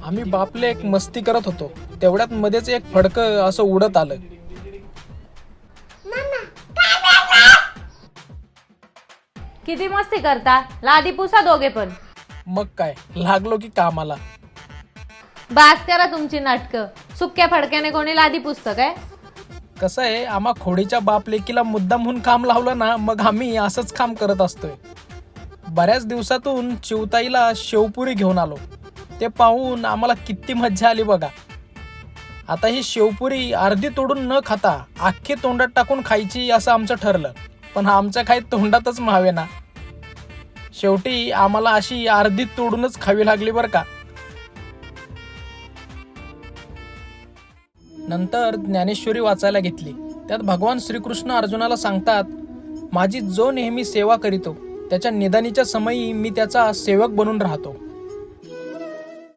आम्ही बापले एक मस्ती करत होतो, तेवढ्यात मध्येच एक फडकं असं उडत आलं. किती मस्ती करता, लादी पुसा दोघे पण. मग काय, लागलो की कामाला. बास करा तुमची नाटकं. सुक्या फडक्याने कोणी लादी पुसतं काय? कसं आहे, आम्हा खोडीच्या बाप लेकीला मुद्दामहून काम लावलं ना, मग आम्ही असंच काम करत असतोय. बऱ्याच दिवसातून चिवताईला शेवपुरी घेऊन आलो. ते पाहून आम्हाला किती मज्जा आली बघा. आता ही शेवपुरी अर्धी तोडून न खाता अख्खी तोंडात टाकून खायची असं आमचं ठरलं, पण आमच्या काही तोंडातच मावे ना. शेवटी आम्हाला अशी अर्धी तोडूनच खावी लागली बरं का. नंतर ज्ञानेश्वरी वाचायला घेतली. त्यात भगवान श्रीकृष्ण अर्जुनाला सांगतात, माझी जो नेहमी सेवा करीतो त्याच्या निदानीच्या समयी मी त्याचा सेवक बनून राहतो.